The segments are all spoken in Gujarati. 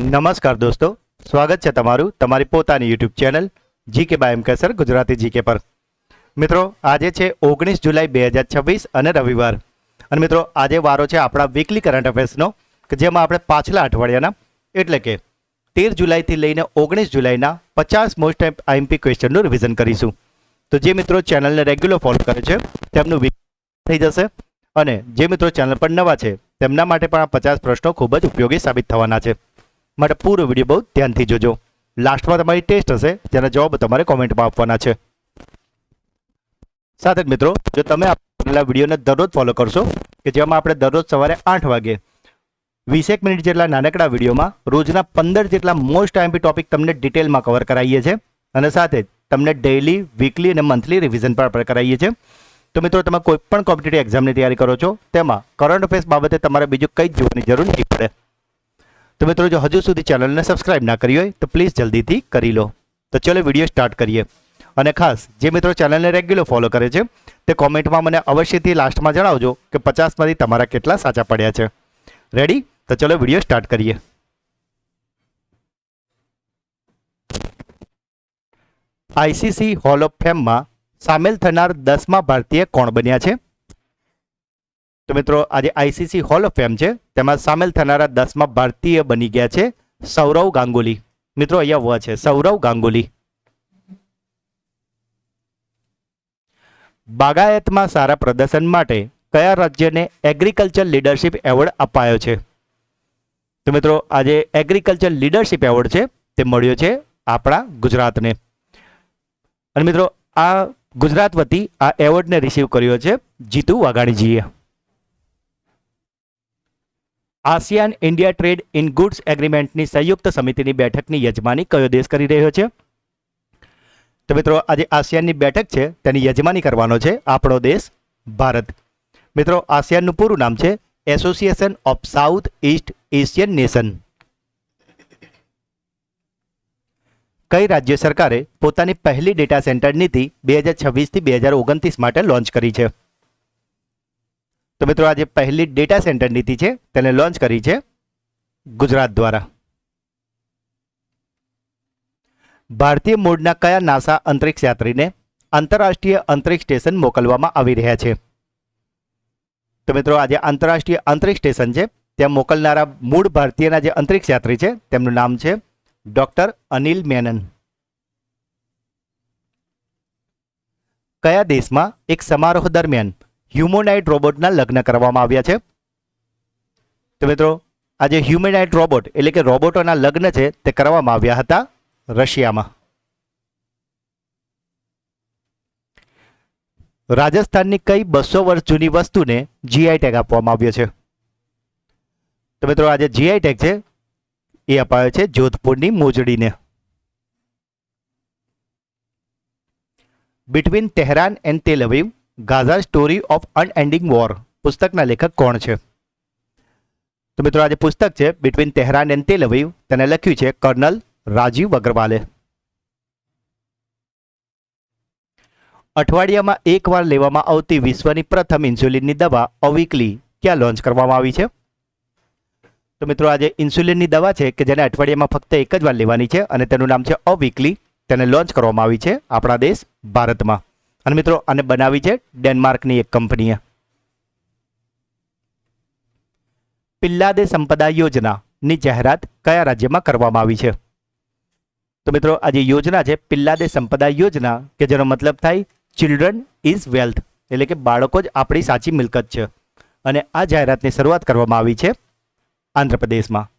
નમસ્કાર દોસ્તો, સ્વાગત છે તમારું તમારી પોતાની YouTube channel GK by M Kesar Gujarati GK પર. મિત્રો, આજે છે 19 જુલાઈ 2026 અને રવિવાર. અને મિત્રો, આજે વારો છે આપણા વીકલી કરંટ અફેર્સનો, કે જેમાં આપણે પાછલા અઠવાડિયાના એટલે કે 13 જુલાઈથી લઈને 19 જુલાઈના 50 મોસ્ટ આઈએમપી ક્વેશ્ચનનું રિવિઝન કરીશું. તો જે મિત્રો ચેનલને રેગ્યુલર ફોલો કરે છે તેમનું વીક થઈ જશે, અને જે મિત્રો ચેનલ પર નવા છે તેમના માટે પણ આ 50 પ્રશ્નો ખૂબ જ ઉપયોગી સાબિત થવાના છે. માટે પૂરો વિડીયો બહુ ધ્યાનથી જોજો. લાસ્ટમાં તમારી ટેસ્ટ હશે જેના જવાબ તમારે કોમેન્ટમાં આપવાના છે. સાથે જ મિત્રો, જો તમે આપેલા વિડીયોને દરરોજ ફોલો કરશો, કે જેમાં આપણે દરરોજ સવારે 8 વાગે 20 મિનિટ જેટલા નાનકડા વિડીયોમાં રોજના 15 જેટલા મોસ્ટ આઈએમપી ટોપિક તમને ડિટેલમાં કવર કરાવીએ છીએ, અને સાથે જ તમને ડેઇલી, વીકલી અને મંથલી રિવિઝન પણ આપણે કરાવીએ છીએ. તો મિત્રો, તમે કોઈ પણ કોમ્પિટિટિવ એક્ઝામની તૈયારી કરો છો તેમાં કરંટ અફેર્સ બાબતે તમારે બીજું કંઈ જ જોવાની જરૂર નહીં પડે. તો મિત્રો, જો હજુ સુધી ચેનલને સબસ્ક્રાઇબ ના કરી હોય તો પ્લીઝ જલ્દીથી કરી લો. તો ચલો વિડીયો સ્ટાર્ટ કરીએ. અને ખાસ જે મિત્રો ચેનલને રેગ્યુલર ફોલો કરે છે તે કોમેન્ટમાં મને અવશ્યથી લાસ્ટમાં જણાવજો કે 50માંથી તમારા કેટલા સાચા પડ્યા છે. રેડી? તો ચલો વિડીયો સ્ટાર્ટ કરીએ. આઈસીસી હોલ ઓફ ફેમમાં સામેલ થનાર 10મા ભારતીય કોણ બન્યા છે? તો મિત્રો, આજે આઈસીસી હોલ ઓફ ફેમ છે, તેમાં સામેલ થનારા 10મા ભારતીય બની ગયા છે સૌરવ ગાંગુલી. મિત્રો, અહીંયા છે સૌરવ ગાંગુલી. બાગાયતમાં સારા પ્રદર્શન માટે કયા રાજ્યને એગ્રીકલ્ચર લીડરશિપ એવોર્ડ અપાયો છે? તો મિત્રો, આજે એગ્રીકલ્ચર લીડરશિપ એવોર્ડ છે તે મળ્યો છે આપણા ગુજરાતને. અને મિત્રો, આ ગુજરાત વતી આ એવોર્ડને રિસીવ કર્યો છે જીતુ વાઘાણીજીએ. ASEAN India trade in goods એગ્રીમેન્ટની સંયુક્ત સમિતિની બેઠકની યજમાની કયો દેશ કરી રહ્યો છે? તો મિત્રો, આજે આસિયાનની બેઠક છે તેની યજમાની કરવાનો છે આપણો દેશ ભારત. મિત્રો, આસિયાનનું પૂરું નામ છે association of south East Asian nation. કઈ રાજ્ય સરકારે પોતાની પહેલી ડેટા સેન્ટર નીતિ 2026થી 2029 માટે લોન્ચ કરી છે? તો મિત્રો, આજે પહેલી ડેટા સેન્ટર નીતિ છે તેને લોન્ચ કરી છે ગુજરાત દ્વારા. ભારતીય મૂળના કયા નાસા અંતરિક્ષ યાત્રીને આંતરરાષ્ટ્રીય અંતરિક્ષ સ્ટેશન મોકલવામાં આવી રહ્યા છે? તો મિત્રો, આજે આંતરરાષ્ટ્રીય અંતરિક્ષ સ્ટેશન છે ત્યાં મોકલનારા મૂળ ભારતીયના જે અંતરિક્ષ યાત્રી છે તેમનું નામ છે ડોક્ટર અનિલ મેનન. કયા દેશમાં એક સમારોહ દરમિયાન હ્યુમોનાઇડ રોબોટના લગ્ન કરવામાં આવ્યા છે? તો મિત્રો, આજે હ્યુમનાઇડ રોબોટ એટલે કે રોબોટોના લગ્ન છે તે કરવામાં આવ્યા હતા રશિયામાં. રાજસ્થાનની કઈ 200 વર્ષ જૂની વસ્તુને જીઆઈ ટેગ આપવામાં આવ્યો છે? તો મિત્રો, આજે જીઆઈ ટેગ છે એ અપાયો છે જોધપુરની મોજડીને. બિટવીન તેહરાન એન્ડ તેલ અવીવ ગાઝા સ્ટોરી ઓફ અનએન્ડિંગ વોર પુસ્તકના લેખક કોણ છે? તો મિત્રો, આજે પુસ્તક છે બિટવીન તેહરાન એન્ડ તેલ અવીવ, તેને લખ્યું છે કર્નલ રાજીવ અગ્રવાલે. અઠવાડિયામાં એકવાર લેવામાં આવતી વિશ્વની પ્રથમ ઇન્સ્યુલિનની દવા અવીકલી ક્યાં લોન્ચ કરવામાં આવી છે? તો મિત્રો, આજે ઇન્સ્યુલિનની દવા છે કે જેને અઠવાડિયામાં ફક્ત એક જ વાર લેવાની છે અને તેનું નામ છે અવીકલી. તેને લોન્ચ કરવામાં આવી છે આપણા દેશ ભારતમાં. અને મિત્રો, આને બનાવી છે ડેનમાર્કની એક કંપનીએ. પિલ્લાદે સંપદા યોજનાની જાહેરાત કયા રાજ્યમાં કરવામાં આવી છે? તો મિત્રો, આ જે યોજના છે પિલ્લાદે સંપદા યોજના, કે જેનો મતલબ થાય ચિલ્ડ્રન ઇઝ વેલ્થ, એટલે કે બાળકો જ આપણી સાચી મિલકત છે. અને આ જાહેરાતની શરૂઆત કરવામાં આવી છે આંધ્રપ્રદેશમાં.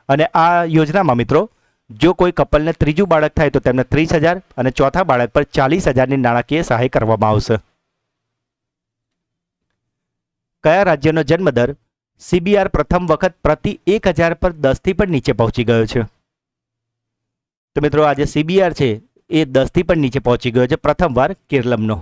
અને આ યોજનામાં મિત્રો, જો કોઈ કપલને ત્રીજું બાળક થાય તો તેમને 30,000 અને ચોથા બાળક પર 40,000ની નાણાકીય સહાય કરવામાં આવશે. કયા રાજ્યનો જન્મદર સીબીઆર પ્રથમ વખત પ્રતિ 1,000 પર 10થી પણ નીચે પહોંચી ગયો છે? તો મિત્રો, આજે સીબીઆર છે એ 10થી પણ નીચે પહોંચી ગયો છે પ્રથમવાર કેરળનો.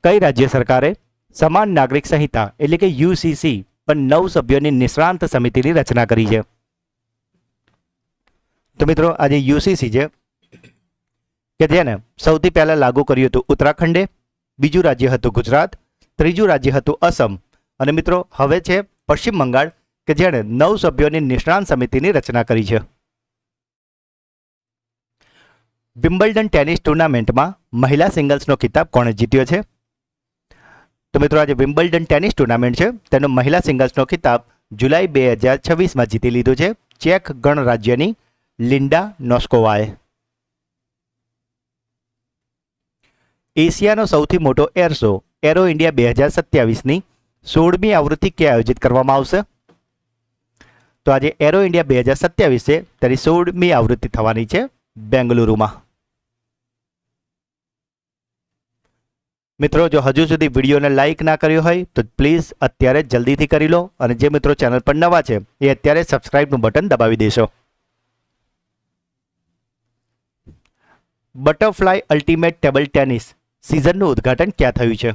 કઈ રાજ્ય સરકારે સમાન નાગરિક સંહિતા એટલે કે યુસીસી પર 9 સભ્યોની નિષ્ણાંત સમિતિની રચના કરી છે? તો મિત્રો, આજે યુસીસી છે કે જેને સૌથી પહેલા લાગુ કર્યું હતું ઉત્તરાખંડે, બીજું રાજ્ય હતું ગુજરાત, ત્રીજું રાજ્ય હતું અસમ, અને મિત્રો હવે છે પશ્ચિમ બંગાળ, કે જેણે 9 સભ્યોની નિષ્ણાંત સમિતિની રચના કરી છે? વિમ્બલ્ડન ટેનિસ ટુર્નામેન્ટમાં મહિલા સિંગલ્સનો ખિતાબ કોણે જીત્યો છે? તો મિત્રો આજે વિમ્બલ્ડન ટેનિસ ટુર્નામેન્ટ છે તેનો મહિલા સિંગલ્સનો ખિતાબ જુલાઈ 2026માં જીતી લીધો છે ચેક ગણરાજ્યની લિન્ડા નોસ્કોવાએ. એશિયાનો સૌથી મોટો એર શો એરો ઇન્ડિયા 2027ની 16મી આવૃત્તિ ક્યાં આયોજિત કરવામાં આવશે? તો આજે એરો ઇન્ડિયા 2027 છે તેની 16મી આવૃત્તિ થવાની છે બેંગલુરુમાં. મિત્રો, જો હજુ સુધી વિડીયોને લાઇક ના કર્યો હોય તો પ્લીઝ અત્યારે જલ્દીથી કરી લો, અને જે મિત્રો ચેનલ પર નવા છે એ અત્યારે સબસ્ક્રાઇબનું બટન દબાવી દેશો. બટરફ્લાય અલ્ટિમેટ ટેબલ ટેનિસ સિઝનનું ઉદ્ઘાટન ક્યાં થયું છે?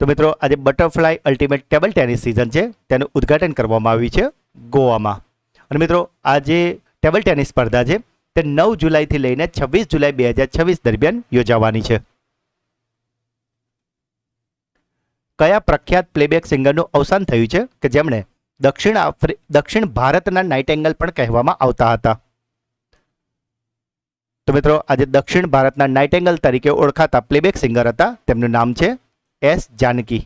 તો મિત્રો આજે butterfly ultimate table tennis season છે તેનું ઉદ્ઘાટન કરવામાં આવ્યું છે ગોવામાં. અને મિત્રો આ જે ટેબલ ટેનિસ સ્પર્ધા છે તે 9 જુલાઈથી લઈને 26 જુલાઈ 2026 દરમિયાન યોજાવાની છે. કયા પ્રખ્યાત પ્લેબેક સિંગરનું અવસાન થયું છે કે જેમણે દક્ષિણ ભારતના નાઇટેંગલ પણ કહેવામાં આવતા હતા? તો મિત્રો આજે દક્ષિણ ભારતના નાઇટેંગલ તરીકે ઓળખાતા પ્લેબેક સિંગર હતા, તેમનું નામ છે એસ જાનકી.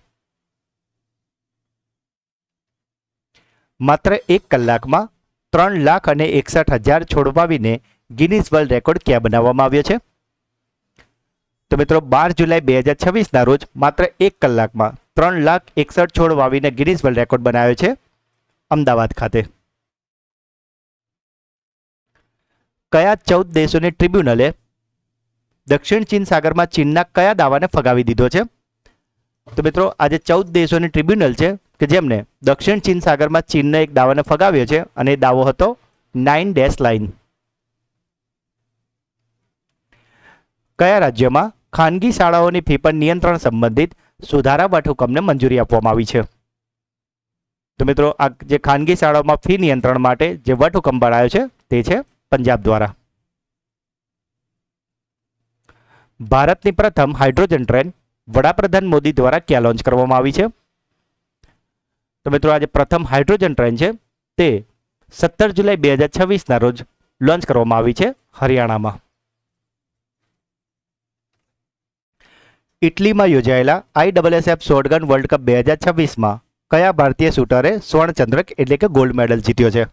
માત્ર 1 કલાકમાં 3,61,000 છોડ વાવીને ગિનીઝ વર્લ્ડ રેકોર્ડ ક્યાં બનાવવામાં આવ્યો છે? તો મિત્રો 12 જુલાઈ 2026ના રોજ માત્ર 1 કલાકમાં 3,61,000 છોડ વાવીને ગિનીઝ વર્લ્ડ રેકોર્ડ બનાવ્યો છે અમદાવાદ ખાતે. કયા 14 દેશોની ટ્રિબ્યુનલે દક્ષિણ ચીન સાગરમાં ચીનના કયા દાવાને ફગાવી દીધો છે? તો મિત્રો આજે 14 દેશોની ટ્રિબ્યુનલ છે કે જેમને દક્ષિણ ચીન સાગરમાં ચીનના એક દાવાને ફગાવ્યો છે, અને એ દાવો હતો 9 ડેશ લાઇન. કયા રાજ્યમાં ખાનગી શાળાઓની ફી પર નિયંત્રણ સંબંધિત સુધારા વટહુકમને મંજૂરી આપવામાં આવી છે? તો મિત્રો આ જે ખાનગી શાળાઓમાં ફી નિયંત્રણ માટે જે વટહુકમ બનાવ્યો છે તે છે પંજાબ દ્વારા. ભારતની પ્રથમ હાઇડ્રોજન ટ્રેન વડાપ્રધાન મોદી દ્વારા ક્યાં લોન્ચ કરવામાં આવી છે? તો મિત્રો આજે પ્રથમ હાઇડ્રોજન ટ્રેન છે તે 17 જુલાઈ 2026ના રોજ લોન્ચ કરવામાં આવી છે હરિયાણામાં. ઇટલીમાં યોજાયેલા ISSF શોટગન વર્લ્ડ કપ 2026માં કયા ભારતીય શૂટરે સ્વર્ણચંદ્રક એટલે કે ગોલ્ડ મેડલ જીત્યો છે?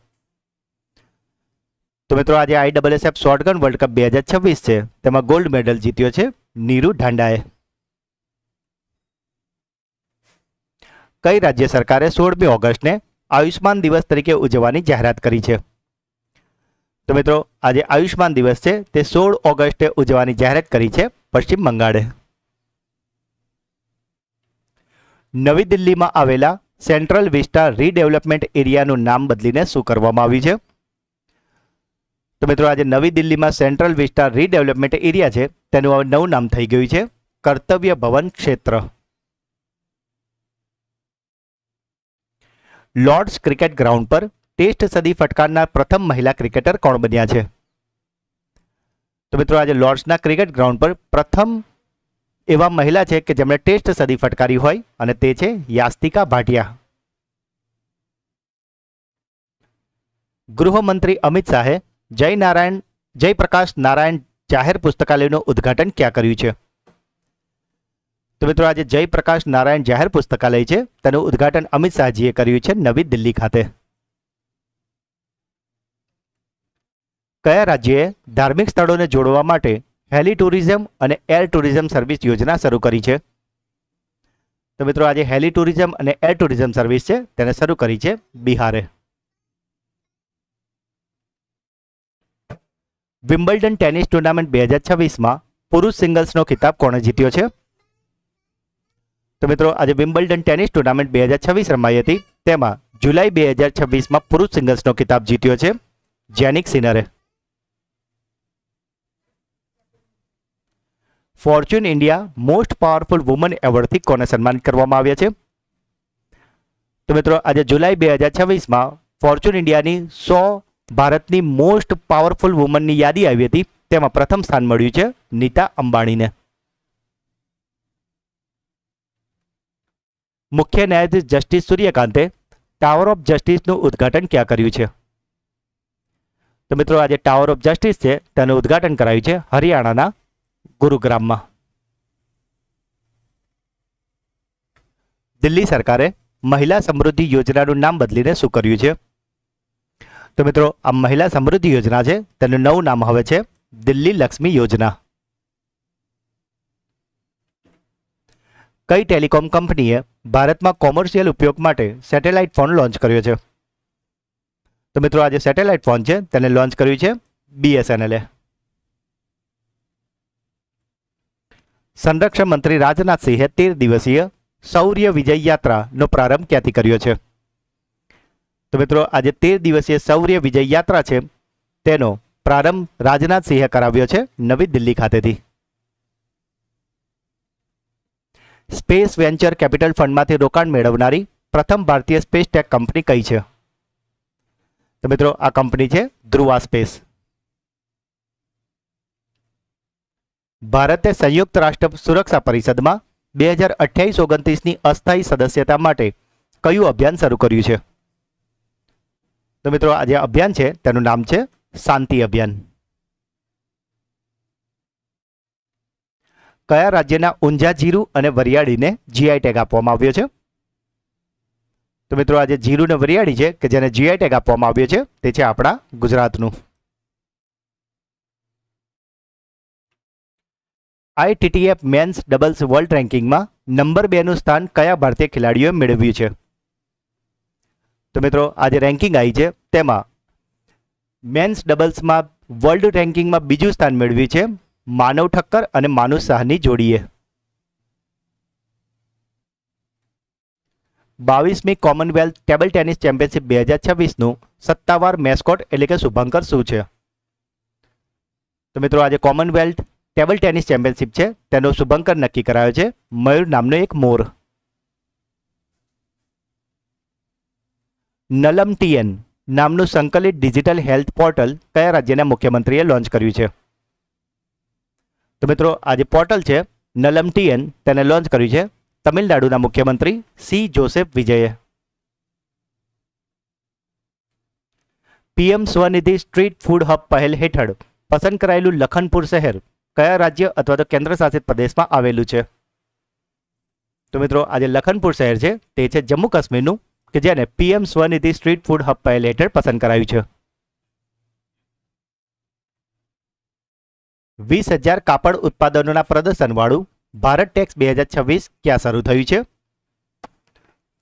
તો મિત્રો આજે ISSF શોટગન વર્લ્ડ કપ 2026 છે તેમાં ગોલ્ડ મેડલ જીત્યો છે નીરુ ઢાંડાએ. કઈ રાજ્ય સરકારે 16મી ઓગસ્ટને આયુષ્માન દિવસ તરીકે ઉજવવાની જાહેરાત કરી છે? તો મિત્રો આજે આયુષ્માન દિવસ છે તે 16 ઓગસ્ટે ઉજવવાની જાહેરાત કરી છે પશ્ચિમ બંગાળે. નવી દિલ્હીમાં આવેલા સેન્ટ્રલ વિસ્ટા રીડેવલપમેન્ટ એરિયાનું નામ બદલીને શું કરવામાં આવ્યું છે? તો મિત્રો આજે નવી દિલ્હીમાં સેન્ટ્રલ વિસ્ટા રીડેવલપમેન્ટ એરિયા છે તેનું હવે નવું નામ થઈ ગયું છે કર્તવ્ય ભવન ક્ષેત્ર. લોર્ડ્સ ક્રિકેટ ગ્રાઉન્ડ પર ટેસ્ટ સદી ફટકારનાર પ્રથમ મહિલા ક્રિકેટર કોણ બન્યા છે? તો મિત્રો આજે લોર્ડ્સના ક્રિકેટ ગ્રાઉન્ડ પર પ્રથમ એવા મહિલા છે કે જેમણે ટેસ્ટ સદી ફટકારી હોય, અને તે છે યાસ્તિકા ભાટિયા. ગૃહમંત્રી અમિત શાહે જયપ્રકાશ નારાયણ જાહેર પુસ્તકાલયનું ઉદ્ઘાટન ક્યાં કર્યું છે? તો મિત્રો આજે જયપ્રકાશ નારાયણ જાહેર પુસ્તકાલય છે તેનું ઉદ્ઘાટન અમિત શાહજીએ કર્યું છે નવી દિલ્હી ખાતે. કયા રાજ્યએ ધાર્મિક સ્થળોને જોડવા માટે હેલી ટુરિઝમ અને એર ટુરિઝમ સર્વિસ યોજના શરૂ કરી છે? તો મિત્રો આજે હેલી ટુરિઝમ અને એર ટુરિઝમ સર્વિસ છે તેને શરૂ કરી છે બિહારે. વિમ્બલ્ડન ટેનિસ ટુર્નામેન્ટ 2026માં પુરુષ સિંગલ્સનો ખિતાબ કોણે જીત્યો છે? તો મિત્રો આજે વિમ્બલ્ડન ટેનિસ ટુર્નામેન્ટ 2026 રમાઈ હતી, તેમાં જુલાઈ 2026માં પુરુષ સિંગલ્સનો ખિતાબ જીત્યો છે જેનિક સિનરે. Fortune India most powerful woman એવોર્ડથી કોને સન્માનિત કરવામાં આવ્યા છે? તો મિત્રો આજે જુલાઈ 2026માં ફોર્ચ્યુન ઇન્ડિયાની 100 ભારતની મોસ્ટ પાવરફુલ વુમનની યાદી આવી હતી, તેમાં પ્રથમ સ્થાન મળ્યું છે નીતા અંબાણીને. મુખ્ય ન્યાયાધીશ જસ્ટિસ સૂર્યકાંતે ટાવર ઓફ જસ્ટિસનું ઉદ્ઘાટન ક્યાં કર્યું છે? તો મિત્રો આજે ટાવર ઓફ જસ્ટિસ છે તેનું ઉદ્ઘાટન કરાયું છે હરિયાણાના ગુરુગ્રામમાં. દિલ્હી સરકારે મહિલા સમૃદ્ધિ યોજનાનું નામ બદલીને શું કર્યું છે? તો મિત્રો આ મહિલા સમૃદ્ધિ યોજના છે તેનું નવું નામ હવે છે દિલ્હી લક્ષ્મી યોજના. કઈ ટેલિકોમ કંપનીએ ભારતમાં કોમર્શિયલ ઉપયોગ માટે સેટેલાઇટ ફોન લોન્ચ કર્યો છે? તો મિત્રો આજે સેટેલાઇટ ફોન છે તેને લોન્ચ કર્યું છે BSNL. સંરક્ષણ મંત્રી રાજનાથસિંહે 13 દિવસીય શૌર્ય વિજય યાત્રાનો પ્રારંભ ક્યાંથી કર્યો છે? તો મિત્રો આજે 13 દિવસીય શૌર્ય વિજય યાત્રા છે તેનો પ્રારંભ રાજનાથસિંહે કરાવ્યો છે નવી દિલ્હી ખાતેથી. સ્પેસ વેન્ચર કેપિટલ ફંડમાંથી રોકાણ મેળવનારી પ્રથમ ભારતીય સ્પેસ ટેક કંપની કઈ છે? તો મિત્રો આ કંપની છે ધ્રુવા સ્પેસ. ભારતે સંયુક્ત રાષ્ટ્ર સુરક્ષા પરિષદમાં 2028-29ની અસ્થાયી સદસ્યતા માટે કયું અભિયાન શરૂ કર્યું છે? તો મિત્રો આ જે અભિયાન છે તેનું નામ છે શાંતિ અભિયાન. કયા રાજ્યના ઊંઝા જીરું અને વરિયાળીને GI ટેગ આપવામાં આવ્યો છે? તો મિત્રો આજે જીરું અને વરિયાળી છે કે જેને GI ટેગ આપવામાં આવ્યો છે તે છે આપણા ગુજરાતનું. ITTF મેન્સ ડબલ્સ વર્લ્ડ રેન્કિંગમાં નંબર 2નું સ્થાન કયા ભારતીય ખેલાડીઓએ મેળવ્યું છે? તો મિત્રો આજે રેન્કિંગ આવી છે તેમાં મેન્સ ડબલ્સમાં વર્લ્ડ રેન્કિંગમાં બીજું સ્થાન મેળવ્યું છે માનવ ઠક્કર અને માનુષ શાહની જોડીએ. 22મી કોમનવેલ્થ ટેબલ ટેનિસ ચેમ્પિયનશિપ 2026નું સત્તાવાર મેસ્કોટ એટલે કે શુભાંકર શું છે? તો મિત્રો આજે કોમનવેલ્થ ટેબલ ટેનિસ ચેમ્પિયનશિપ છે તેનો શુભાંકર નક્કી કરાયો છે મયુર નામનો એક મોર. નલમ TN નામનું સંકલિત ડિજિટલ હેલ્થ પોર્ટલ કયા રાજ્યના મુખ્યમંત્રીએ લોન્ચ કર્યું છે? તો મિત્રો આજે પોર્ટલ છે નલમ TN તેને લોન્ચ કર્યું છે તમિલનાડુના મુખ્યમંત્રી C. જોસેફ વિજયે. PM Svanidhi street food hub પહેલ હેઠળ પસંદ કરાયેલું લખનપુર શહેર કયા રાજ્ય અથવા તો કેન્દ્ર શાસિત પ્રદેશમાં આવેલું છે? તો મિત્રો આજે લખનપુર શહેર છે તે છે જમ્મુ કાશ્મીરનું કે જેને PM Svanidhi street food hub પહેલ હેઠળ પસંદ કરાયું છે. 20,000 કાપડ ઉત્પાદનોના પ્રદર્શનવાળું ભારત ટેક્સ 2026 ક્યાં શરૂ થયું છે?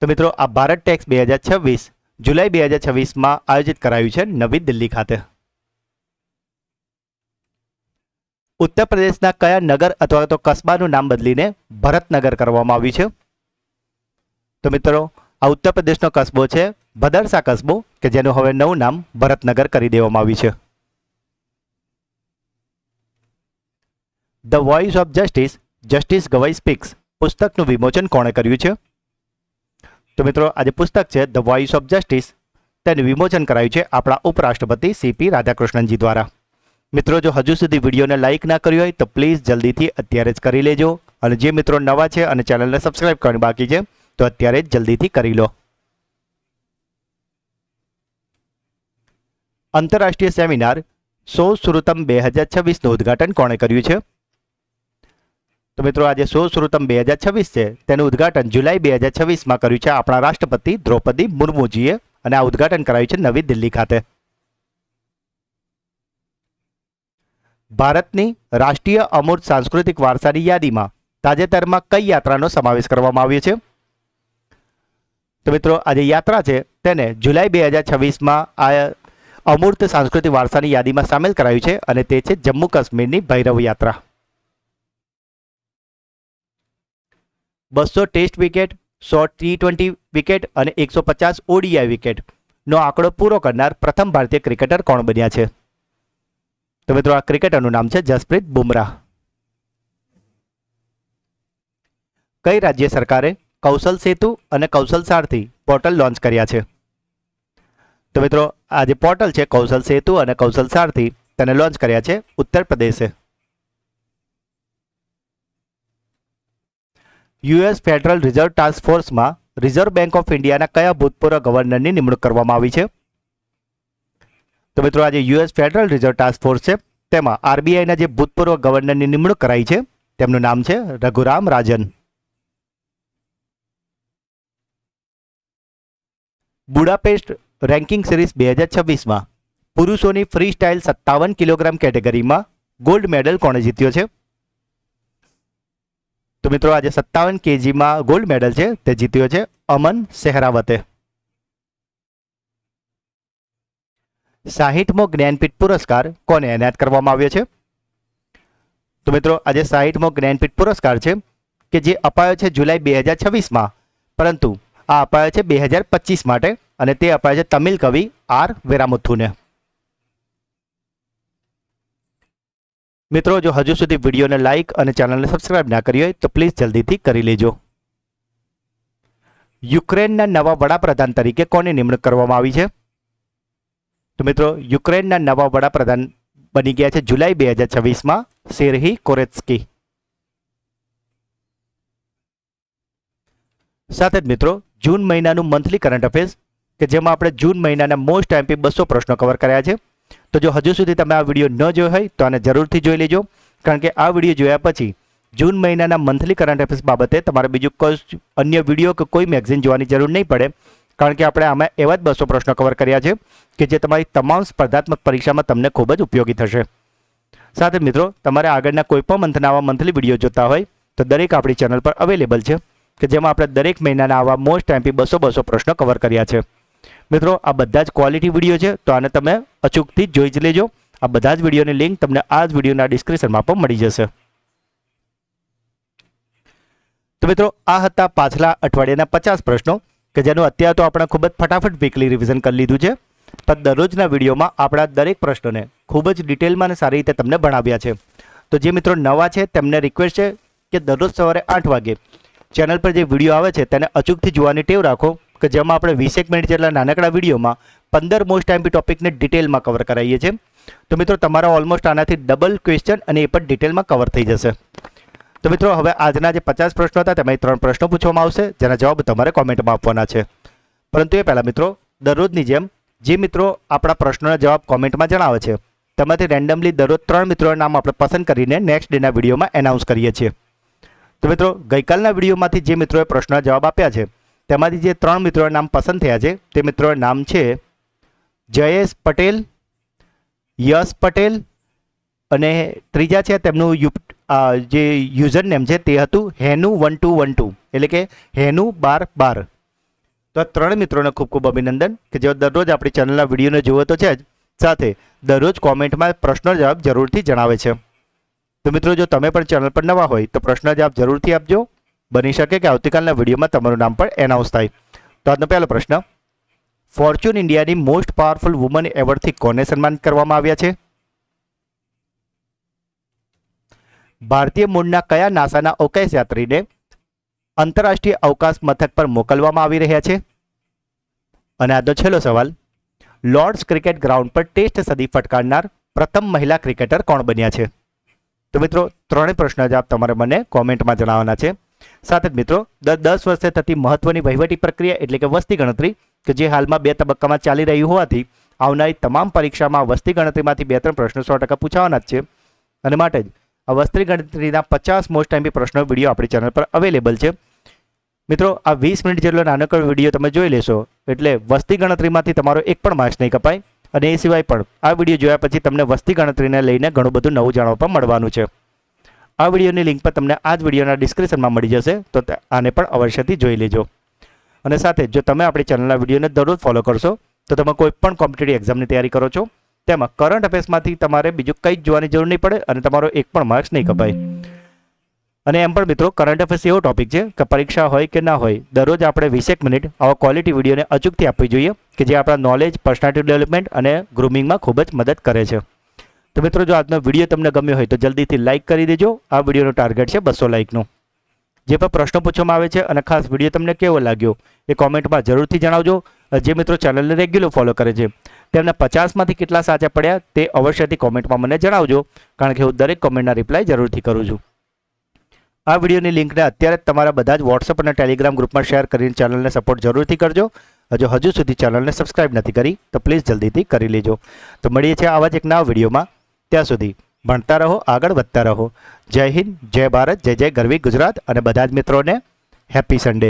તો મિત્રો આ ભારત ટેક્સ 2026 જુલાઈ 2026માં આયોજિત કરાયું છે નવી દિલ્હી ખાતે. ઉત્તર પ્રદેશના કયા નગર અથવા તો કસ્બાનું નામ બદલીને ભરતનગર કરવામાં આવ્યું છે? તો મિત્રો આ ઉત્તર પ્રદેશનો કસ્બો છે ભદરસા કસ્બો કે જેનું હવે નવું નામ ભરતનગર કરી દેવામાં આવ્યું છે. The voice of justice justice Gavai speaks પુસ્તકનું વિમોચન કોણે કર્યું છે? તો મિત્રો આજે પુસ્તક છે ધ વોઇસ ઓફ જસ્ટિસ તેનું વિમોચન કરાયું છે આપણા ઉપરાષ્ટ્રપતિ CP રાધાકૃષ્ણનજી દ્વારા. મિત્રો જો હજુ સુધી વિડીયોને લાઇક ના કર્યો હોય તો પ્લીઝ જલ્દીથી અત્યારે જ કરી લેજો અને જે મિત્રો નવા છે અને ચેનલને સબસ્ક્રાઇબ કરવાની બાકી છે તો અત્યારે જ જલ્દીથી કરી લો. આંતરરાષ્ટ્રીય સેમિનાર સોશ્રુતમ 2026નું ઉદ્ઘાટન કોણે કર્યું છે? તો મિત્રો આજે સોશ્રુતમ 2026 છે તેનું ઉદ્ઘાટન જુલાઈ 2026માં કર્યું છે આપણા રાષ્ટ્રપતિ દ્રૌપદી મુર્મુજીએ અને આ ઉદ્ઘાટન કરાયું છે નવી દિલ્હી ખાતે. ભારતની રાષ્ટ્રીય અમૂર્ત સાંસ્કૃતિક વારસાની યાદીમાં તાજેતરમાં કઈ યાત્રાનો સમાવેશ કરવામાં આવ્યો છે? તો મિત્રો આજે યાત્રા છે તેને જુલાઈ 2026માં આ અમૂર્ત સાંસ્કૃતિક વારસાની યાદીમાં સામેલ કરાયું છે અને તે છે જમ્મુ કાશ્મીરની ભૈરવ યાત્રા. 200 ટેસ્ટ વિકેટ, 100 T20 વિકેટ અને 150 ODI વિકેટનો આંકડો પૂરો કરનાર પ્રથમ ભારતીય ક્રિકેટર કોણ બન્યા છે? તો મિત્રો આ ક્રિકેટરનું નામ છે જસપ્રીત બુમરાહ. કઈ રાજ્ય સરકારે કૌશલ સેતુ અને કૌશલ સારથી પોર્ટલ લોન્ચ કર્યા છે? તો મિત્રો આ જે પોર્ટલ છે કૌશલ સેતુ અને કૌશલ સારથી તેને લોન્ચ કર્યા છે ઉત્તર પ્રદેશે. US ફેડરલ રિઝર્વ ટાસ્ક ફોર્સમાં રિઝર્વ બેંક ઓફ ઇન્ડિયાના કયા ભૂતપૂર્વ ગવર્નરની નિમણૂક કરવામાં આવી છે? તો મિત્રો આજે US federal Reserve task force છે તેમાં આરબીઆઈના જે ભૂતપૂર્વ ગવર્નરની નિમણૂક કરાઈ છે તેમનું નામ છે રઘુરામ રાજન. બુડાપેસ્ટ રેન્કિંગ સિરીઝ 2026માં પુરુષોની ફ્રી સ્ટાઇલ 57 કિલોગ્રામ કેટેગરીમાં ગોલ્ડ મેડલ કોણે જીત્યો છે? તો મિત્રો આજે 57 કેજીમાં ગોલ્ડ મેડલ છે તે જીત્યો છે અમન સેહરાવતે. 60મો જ્ઞાનપીઠ પુરસ્કાર કોને એનાયત કરવામાં આવ્યો છે? તો મિત્રો આજે 60મો જ્ઞાનપીઠ પુરસ્કાર છે કે જે અપાયો છે જુલાઈ 2026માં, પરંતુ આ અપાયો છે 2025 માટે અને તે અપાયો છે તમિલ કવિ આર વેરામુથુને. મિત્રો જો હજુ સુધી વિડીયોને લાઇક અને ચેનલને સબસ્ક્રાઇબ ના કરી હોય તો પ્લીઝ જલ્દીથી કરી લેજો. યુક્રેનના નવા વડાપ્રધાન તરીકે કોની નિમણૂક કરવામાં આવી છે? તો મિત્રો યુક્રેનના નવા વડાપ્રધાન બની ગયા છે જુલાઈ 2026માં સેર્હી કોરેત્સ્કી. સાથે જ મિત્રો જૂન મહિનાનું મંથલી કરંટ અફેર્સ કે જેમાં આપણે જૂન મહિનાના મોસ્ટ આઈએમપી 200 પ્રશ્નો કવર કર્યા છે. તો જો હજુ સુધી તમે આ વિડીયો ન જોયો હોય તો આને જરૂરથી જોઈ લેજો, કારણ કે આ વિડીયો જોયા પછી જૂન મહિનાના મંથલી કરંટ અફેર્સ બાબતે તમારે બીજું કોઈ અન્ય વિડીયો કે કોઈ મેગઝીન જોવાની જરૂર નહીં પડે, કારણ કે આપણે આમાં એવા જ 200 પ્રશ્નો કવર કર્યા છે કે જે તમારી તમામ સ્પર્ધાત્મક પરીક્ષામાં તમને ખૂબ જ ઉપયોગી થશે. સાથે મિત્રો તમારે આગળના કોઈ પણ મંથના આવા મંથલી વિડીયો જોતા હોય તો દરેક આપણી ચેનલ પર અવેલેબલ છે કે જેમાં આપણે દરેક મહિનાના આવા મોસ્ટ આઈએમપી 200 પ્રશ્નો કવર કર્યા છે. મિત્રો આ બધા જ ક્વોલિટી વિડીયો છે તો આને તમે અચૂકથી જોઈ જ લેજો. આ બધા જ વિડીયોની લિંક તમને આ જ વિડીયોના ડિસ્ક્રિપ્શનમાં પણ મળી જશે. તો મિત્રો આ હતા પાછલા અઠવાડિયાના 50 પ્રશ્નો કે જેનું અત્યારે તો આપણે ખૂબ જ ફટાફટ વીકલી રિવિઝન કરી લીધું છે, પણ દરરોજના વિડીયોમાં આપણા દરેક પ્રશ્નોને ખૂબ જ ડિટેલમાં અને સારી રીતે તમને ભણાવ્યા છે. તો જે મિત્રો નવા છે તેમને રિક્વેસ્ટ છે કે દરરોજ સવારે 8 વાગે ચેનલ પર જે વિડીયો આવે છે તેને અચૂકથી જોવાની ટેવ રાખો કે જેમાં આપણે 20 મિનિટ જેટલા નાનકડા વિડીયોમાં 15 મોસ્ટ આઈએમપી ટોપિકને ડિટેલમાં કવર કરાવીએ છીએ. તો મિત્રો તમારા ઓલમોસ્ટ આનાથી ડબલ ક્વેશ્ચન અને એ પણ ડિટેલમાં કવર થઈ જશે. તો મિત્રો હવે આજના જે 50 પ્રશ્નો હતા તેમાં 3 પ્રશ્નો પૂછવામાં આવશે જેના જવાબ તમારે કોમેન્ટમાં આપવાના છે. પરંતુ એ પહેલાં મિત્રો દરરોજની જેમ જે મિત્રો આપણા પ્રશ્નોના જવાબ કોમેન્ટમાં જણાવે છે તેમાંથી રેન્ડમલી દરરોજ 3 મિત્રોના નામ આપણે પસંદ કરીને નેક્સ્ટ ડેના વિડીયોમાં એનાઉન્સ કરીએ છીએ. તો મિત્રો ગઈકાલના વિડીયોમાંથી જે મિત્રોએ પ્રશ્નોના જવાબ આપ્યા છે તેમાંથી જે 3 મિત્રોના નામ પસંદ થયા છે તે મિત્રોના નામ છે જયેશ પટેલ, યશ પટેલ અને ત્રીજા છે તેમનું જે યુઝર નેમ છે તે હતું હેનુ1212 એટલે કે હેનુ1212. તો આ 3 મિત્રોને ખૂબ ખૂબ અભિનંદન કે જેઓ દરરોજ આપણી ચેનલના વિડીયોને જુઓ તો છે જ, સાથે દરરોજ કોમેન્ટમાં પ્રશ્નો જવાબ જરૂરથી જણાવે છે. તો મિત્રો જો તમે પણ ચેનલ પર નવા હોય તો પ્રશ્ન જવાબ જરૂરથી આપજો. બની શકે કે આવતીકાલના વિડીયોમાં તમારું નામ પણ એનાઉન્સ થાય. તો આજનો પહેલો પ્રશ્ન, ફોર્ચ્યુન ઇન્ડિયાની મોસ્ટ પાવરફુલ વુમન એવોર્ડથી કોને સન્માનિત કરવામાં આવ્યા છે? ભારતીય મૂળના કયા નાસાના અવકાશ યાત્રીને આંતરરાષ્ટ્રીય અવકાશ મથક પર મોકલવામાં આવી રહ્યા છે? અને આજનો છેલ્લો સવાલ, લોર્ડ્સ ક્રિકેટ ગ્રાઉન્ડ પર ટેસ્ટ સદી ફટકારનાર પ્રથમ મહિલા ક્રિકેટર કોણ બન્યા છે? તો મિત્રો 3 પ્રશ્નનો જવાબ તમારે મને કોમેન્ટમાં જણાવવાના છે. સાથે જ મિત્રો 10 વર્ષે થતી મહત્વની વહીવટી પ્રક્રિયા એટલે કે વસ્તી ગણતરી કે જે હાલમાં 2 તબક્કામાં ચાલી રહી હોવાથી આવનારી તમામ પરીક્ષામાં વસ્તી ગણતરીમાંથી 2-3 પ્રશ્નો 100% પૂછાવાના જ છે. અને માટે જ આ વસ્તી ગણતરીના 50 મોસ્ટ આઈએમપી પ્રશ્નો વિડીયો આપણી ચેનલ પર અવેલેબલ છે. મિત્રો આ 20 મિનિટ જેટલો નાનકડો વિડીયો તમે જોઈ લેશો એટલે વસ્તી ગણતરીમાંથી તમારો એક પણ માર્ક્સ નહીં કપાય. અને એ સિવાય પણ આ વિડીયો જોયા પછી તમને વસ્તી ગણતરીને લઈને ઘણું બધું નવું જાણવા પણ મળવાનું છે. આ વિડીયોની લિંક પર તમને આ જ વિડીયોના ડિસ્ક્રિપ્શનમાં મળી જશે, તો આને પણ અવશ્યથી જોઈ લેજો. અને સાથે જો તમે આપણી ચેનલના વિડીયોને દરરોજ ફોલો કરશો તો તમે કોઈ પણ કોમ્પિટિટિવ એક્ઝામની તૈયારી કરો છો તેમાં કરંટ અફેર્સમાંથી તમારે બીજું કંઈ જ જોવાની જરૂર નહીં પડે અને તમારો એક પણ માર્ક્સ નહીં કપાય. અને એમ પણ મિત્રો કરંટ અફેર્સ એવો ટોપિક છે કે પરીક્ષા હોય કે ના હોય દરરોજ આપણે 20 મિનિટ આવા ક્વોલિટી વિડીયોને અચૂકથી આપવી જોઈએ કે જે આપણા નોલેજ, પર્સનાલિટી ડેવલપમેન્ટ અને ગ્રૂમિંગમાં ખૂબ જ મદદ કરે છે. તો મિત્રો જો આજનો વિડીયો તમને ગમ્યો હોય તો જલ્દીથી લાઇક કરી દેજો. આ વિડીયોનો ટાર્ગેટ છે 200 લાઇકનો. જે પણ પ્રશ્નો પૂછવામાં આવે છે અને ખાસ વિડીયો તમને કેવો લાગ્યો એ કોમેન્ટમાં જરૂરથી જણાવજો. જે મિત્રો ચેનલને રેગ્યુલર ફોલો કરે છે તેમને 50માંથી કેટલા સાચા પડ્યા તે અવશ્યથી કોમેન્ટમાં મને જણાવજો, કારણ કે હું દરેક કોમેન્ટના રિપ્લાય જરૂરથી કરું છું. આ વિડીયોની લિંકને અત્યારે જ તમારા બધા જ વોટ્સઅપ અને ટેલિગ્રામ ગ્રુપમાં શેર કરીને ચેનલને સપોર્ટ જરૂરથી કરજો. હજુ સુધી ચેનલને સબસ્ક્રાઇબ નથી કરી તો પ્લીઝ જલ્દીથી કરી લેજો. તો મળીએ છીએ આવા જ એક નવા વિડીયોમાં. ત્યાં સુધી ભણતા રહો, આગળ વધતા રહો. જય હિન્દ, જય ભારત, જય જય ગરવી ગુજરાત અને બધા જ મિત્રોને હેપી સન્ડે.